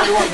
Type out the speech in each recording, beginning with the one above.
धन्यवाद।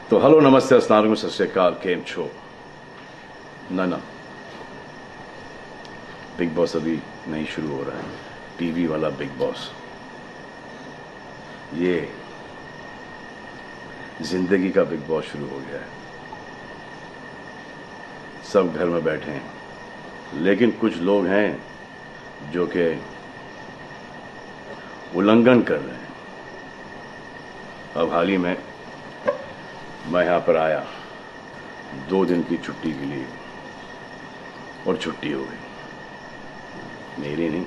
तो हेलो नमस्ते अस्सलाम सत श्री अकाल केम छो ना बिग बॉस अभी नहीं शुरू हो रहा है। टीवी वाला बिग बॉस, ये जिंदगी का बिग बॉस शुरू हो गया है। सब घर में बैठे हैं, लेकिन कुछ लोग हैं जो कि उल्लंघन कर रहे हैं। अब हाल ही में मैं यहाँ पर आया 2 दिन की छुट्टी के लिए, और छुट्टी हो गई। मेरी नहीं,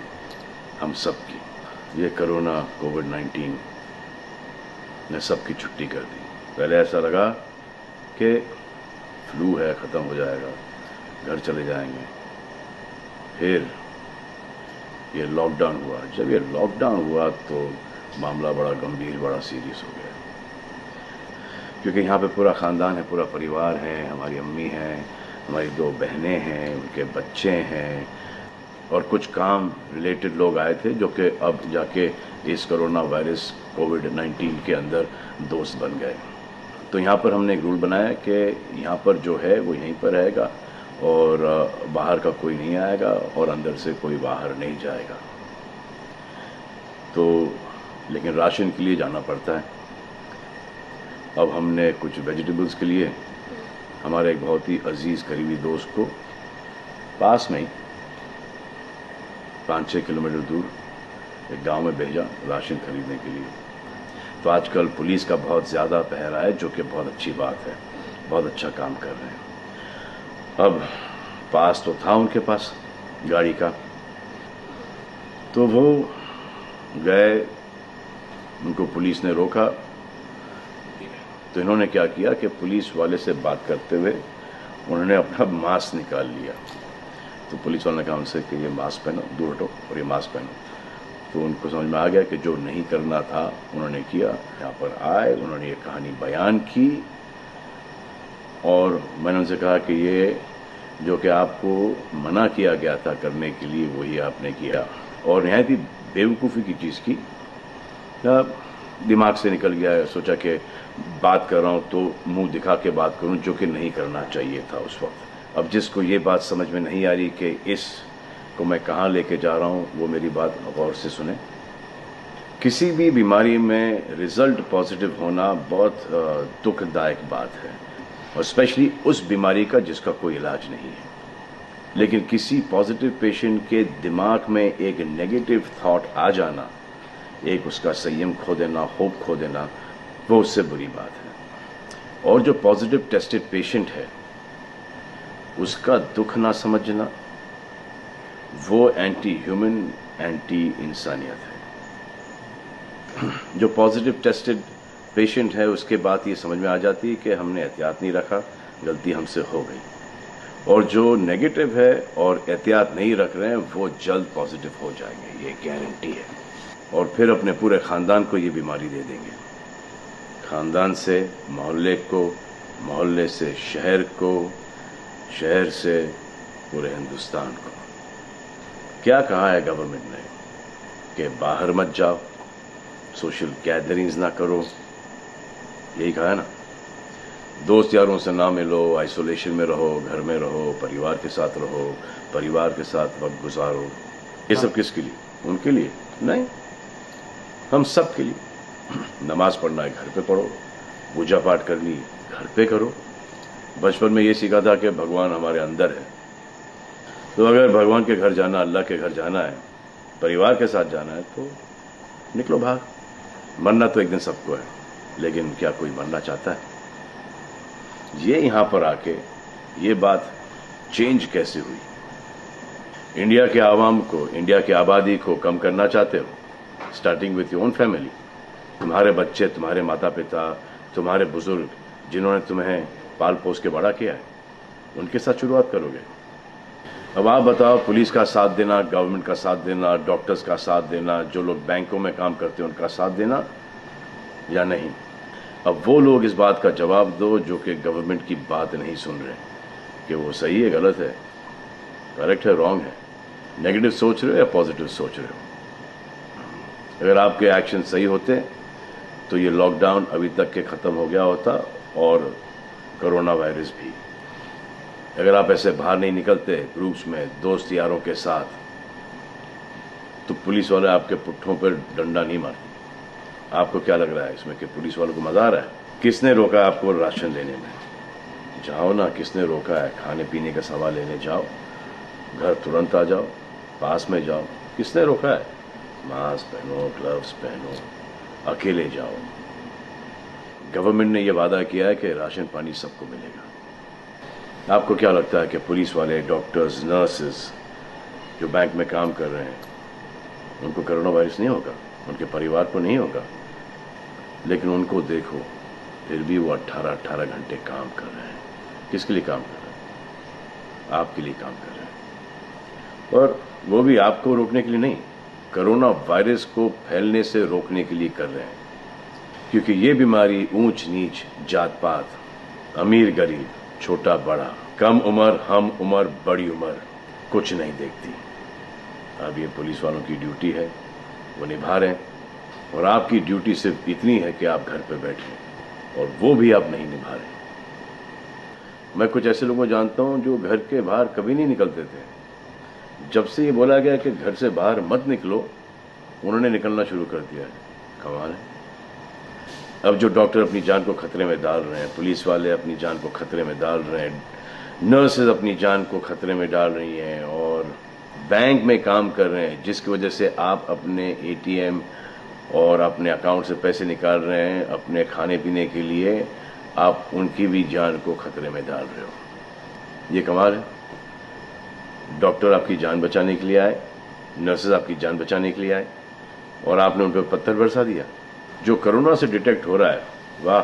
हम सब की। ये कोरोना कोविड-19 ने सबकी छुट्टी कर दी। पहले ऐसा लगा कि फ्लू है, ख़त्म हो जाएगा, घर चले जाएंगे। फिर ये लॉकडाउन हुआ। जब ये लॉकडाउन हुआ तो मामला बड़ा गंभीर, बड़ा सीरियस हो गया, क्योंकि यहाँ पे पूरा ख़ानदान है, पूरा परिवार है। हमारी अम्मी हैं, हमारी 2 बहनें हैं, उनके बच्चे हैं, और कुछ काम रिलेटेड लोग आए थे जो कि अब जाके इस कोरोना वायरस कोविड-19 के अंदर दोस्त बन गए। तो यहाँ पर हमने एक रूल बनाया कि यहाँ पर जो है वो यहीं पर रहेगा, और बाहर का कोई नहीं आएगा, और अंदर से कोई बाहर नहीं जाएगा। तो लेकिन राशन के लिए जाना पड़ता है। अब हमने कुछ वेजिटेबल्स के लिए हमारे एक बहुत ही अजीज़ करीबी दोस्त को पास में ही 5-6 किलोमीटर दूर एक गांव में भेजा राशन खरीदने के लिए। तो आजकल पुलिस का बहुत ज़्यादा पहरा है, जो कि बहुत अच्छी बात है, बहुत अच्छा काम कर रहे हैं। अब पास तो था उनके पास गाड़ी का, तो वो गए, उनको पुलिस ने रोका। तो इन्होंने क्या किया कि पुलिस वाले से बात करते हुए उन्होंने अपना मास्क निकाल लिया। तो पुलिस वाले ने कहा उनसे कि ये मास्क पहनो, दूर हटो और ये मास्क पहनो। तो उनको समझ में आ गया कि जो नहीं करना था उन्होंने किया। यहाँ पर आए, उन्होंने ये कहानी बयान की, और मैंने उनसे कहा कि ये जो कि आपको मना किया गया था करने के लिए, वही आपने किया, और निहायत ही बेवकूफ़ी की चीज़ की। दिमाग से निकल गया। सोचा कि बात कर रहा हूँ तो मुंह दिखा के बात करूँ, जो कि नहीं करना चाहिए था उस वक्त। अब जिसको ये बात समझ में नहीं आ रही कि इस को मैं कहाँ लेके जा रहा हूँ, वो मेरी बात गौर से सुने। किसी भी बीमारी में रिजल्ट पॉजिटिव होना बहुत दुखदायक बात है, और स्पेशली उस बीमारी का जिसका कोई इलाज नहीं है। लेकिन किसी पॉजिटिव पेशेंट के दिमाग में एक नेगेटिव थॉट आ जाना, एक उसका संयम खो देना, होप खो देना, वो उससे बुरी बात है। और जो पॉजिटिव टेस्टेड पेशेंट है, उसका दुख ना समझना, वो एंटी ह्यूमन, एंटी इंसानियत है। जो पॉजिटिव टेस्टेड पेशेंट है, उसके बाद ये समझ में आ जाती है कि हमने एहतियात नहीं रखा, गलती हमसे हो गई। और जो नेगेटिव है और एहतियात नहीं रख रहे हैं, वो जल्द पॉजिटिव हो जाएंगे, ये गारंटी है। और फिर अपने पूरे ख़ानदान को ये बीमारी दे देंगे। ख़ानदान से मोहल्ले को, मोहल्ले से शहर को, शहर से पूरे हिंदुस्तान को। क्या कहा है गवर्नमेंट ने कि बाहर मत जाओ, सोशल गैदरिंग्स ना करो, यही कहा है ना। दोस्त यारों से ना मिलो, आइसोलेशन में रहो, घर में रहो, परिवार के साथ रहो, परिवार के साथ वक्त गुजारो। ये सब किसके लिए? उनके लिए नहीं, हम सब के लिए। नमाज पढ़ना है घर पे पढ़ो, पूजा पाठ करनी है घर पे करो। बचपन में ये सीखा था कि भगवान हमारे अंदर है, तो अगर भगवान के घर जाना, अल्लाह के घर जाना है, परिवार के साथ जाना है तो निकलो बाहर। मरना तो एक दिन सबको है, लेकिन क्या कोई मरना चाहता है? ये यहां पर आके ये बात चेंज कैसे हुई? इंडिया के आवाम को, इंडिया की आबादी को कम करना चाहते हो, starting with your own family. तुम्हारे बच्चे, तुम्हारे माता पिता, तुम्हारे बुजुर्ग जिन्होंने तुम्हें पाल पोस के बड़ा किया है, उनके साथ शुरुआत करोगे। अब आप बताओ, पुलिस का साथ देना, गवर्नमेंट का साथ देना, डॉक्टर्स का साथ देना, जो लोग बैंकों में काम करते हैं उनका साथ देना या नहीं? अब वो लोग इस बात का जवाब दो जो कि गवर्नमेंट की बात नहीं सुन रहे, कि वो सही है, गलत है, करेक्ट है, रॉन्ग है, नेगेटिव सोच रहे हो या पॉजिटिव सोच रहे हो। अगर आपके एक्शन सही होते तो ये लॉकडाउन अभी तक के ख़त्म हो गया होता, और कोरोना वायरस भी। अगर आप ऐसे बाहर नहीं निकलते ग्रुप्स में, दोस्त यारों के साथ, तो पुलिस वाले आपके पुट्ठों पर डंडा नहीं मारते। आपको क्या लग रहा है इसमें कि पुलिस वालों को मजा आ रहा है? किसने रोका आपको राशन लेने में? जाओ ना, किसने रोका है? खाने पीने का सामान लेने जाओ, घर तुरंत आ जाओ, पास में जाओ, किसने रोका है? मास्क पहनो, ग्लव्स पहनो, अकेले जाओ। गवर्नमेंट ने यह वादा किया है कि राशन पानी सबको मिलेगा। आपको क्या लगता है कि पुलिस वाले, डॉक्टर्स, नर्सेस जो बैंक में काम कर रहे हैं, उनको कोरोना वायरस नहीं होगा? उनके परिवार को नहीं होगा? लेकिन उनको देखो, फिर भी वो 18-18 घंटे काम कर रहे हैं। किसके लिए काम कर रहे हैं? आपके लिए काम कर रहे हैं। और वो भी आपको रोकने के लिए नहीं, कोरोना वायरस को फैलने से रोकने के लिए कर रहे हैं। क्योंकि ये बीमारी ऊंच नीच, जात पात, अमीर गरीब, छोटा बड़ा, कम उम्र, हम उम्र, बड़ी उम्र कुछ नहीं देखती। अब ये पुलिस वालों की ड्यूटी है, वो निभा रहे हैं, और आपकी ड्यूटी सिर्फ इतनी है कि आप घर पे बैठे, और वो भी आप नहीं निभा रहे। मैं कुछ ऐसे लोगों को जानता हूं जो घर के बाहर कभी नहीं निकलते थे। जब से ये बोला गया कि घर से बाहर मत निकलो, उन्होंने निकलना शुरू कर दिया है। कमाल है। अब जो डॉक्टर अपनी जान को खतरे में डाल रहे हैं, पुलिस वाले अपनी जान को खतरे में डाल रहे हैं, नर्सेज अपनी जान को खतरे में डाल रही हैं, और बैंक में काम कर रहे हैं, जिसकी वजह से आप अपने एटीएम और अपने अकाउंट से पैसे निकाल रहे हैं अपने खाने पीने के लिए, आप उनकी भी जान को खतरे में डाल रहे हो। ये कमाल है। डॉक्टर आपकी जान बचाने के लिए आए, नर्सेज आपकी जान बचाने के लिए आए, और आपने उन पर पत्थर बरसा दिया। जो कोरोना से डिटेक्ट हो रहा है, वाह,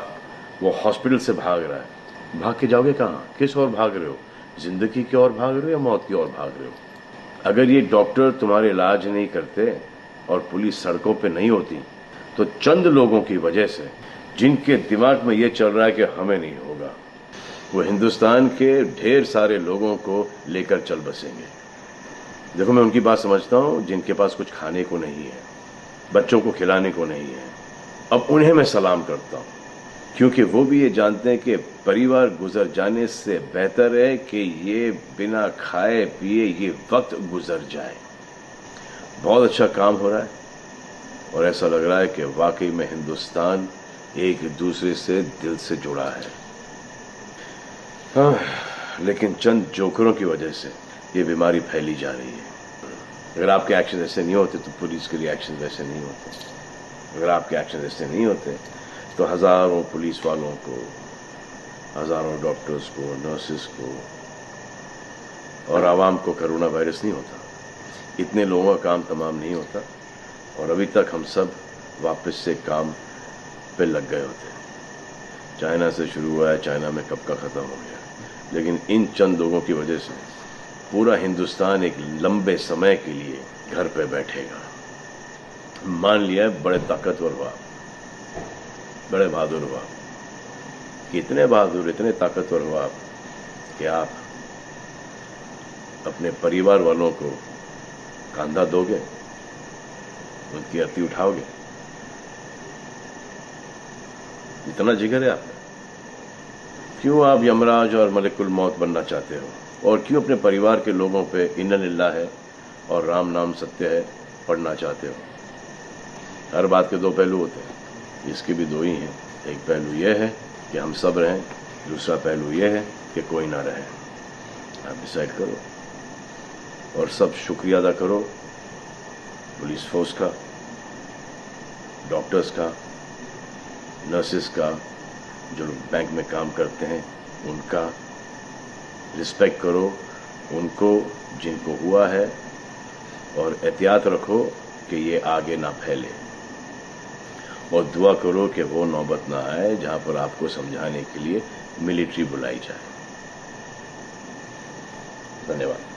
वो हॉस्पिटल से भाग रहा है। भाग के जाओगे कहाँ? किस ओर भाग रहे हो? जिंदगी की ओर भाग रहे हो या मौत की ओर भाग रहे हो? अगर ये डॉक्टर तुम्हारे इलाज नहीं करते और पुलिस सड़कों पे नहीं होती, तो चंद लोगों की वजह से, जिनके दिमाग में ये चल रहा है कि हमें नहीं होगा, वो हिंदुस्तान के ढेर सारे लोगों को लेकर चल बसेंगे। देखो, मैं उनकी बात समझता हूँ जिनके पास कुछ खाने को नहीं है, बच्चों को खिलाने को नहीं है। अब उन्हें मैं सलाम करता हूँ, क्योंकि वो भी ये जानते हैं कि परिवार गुजर जाने से बेहतर है कि ये बिना खाए पिए ये वक्त गुजर जाए। बहुत अच्छा काम हो रहा है, और ऐसा लग रहा है कि वाकई में हिंदुस्तान एक दूसरे से दिल से जुड़ा है। हाँ, लेकिन चंद जोकरों की वजह से ये बीमारी फैली जा रही है। अगर आपके एक्शन ऐसे नहीं होते तो पुलिस के लिए एक्शन वैसे नहीं होते। अगर आपके एक्शन ऐसे नहीं होते तो हजारों पुलिस वालों को, हजारों डॉक्टर्स को, नर्सेस को और आवाम को कोरोना वायरस नहीं होता। इतने लोगों का काम तमाम नहीं होता, और अभी तक हम सब वापस से काम पे लग गए होते। चाइना से शुरू हुआ है, चाइना में कब का ख़त्म हो गया। लेकिन इन चंद लोगों की वजह से पूरा हिंदुस्तान एक लंबे समय के लिए घर पे बैठेगा। मान लिया बड़े ताकतवर हुआ, बड़े बहादुर हुआ, इतने बहादुर, इतने ताकतवर हुआ कि आप अपने परिवार वालों को कंधा दोगे, उनकी अर्थी उठाओगे? इतना जिगर है आपका? क्यों आप यमराज और मलिकुल मौत बनना चाहते हो? और क्यों अपने परिवार के लोगों पे इन्ना लिल्लाह है और राम नाम सत्य है पढ़ना चाहते हो? हर बात के दो पहलू होते हैं, इसके भी दो ही हैं। एक पहलू यह है कि हम सब रहें, दूसरा पहलू यह है कि कोई ना रहे। आप डिसाइड करो और सब शुक्रिया अदा करो पुलिस फोर्स का, डॉक्टर्स का, नर्सेस का, जो लोग बैंक में काम करते हैं उनका रिस्पेक्ट करो, उनको जिनको हुआ है, और एहतियात रखो कि ये आगे ना फैले, और दुआ करो कि वो नौबत ना आए जहां पर आपको समझाने के लिए मिलिट्री बुलाई जाए। धन्यवाद।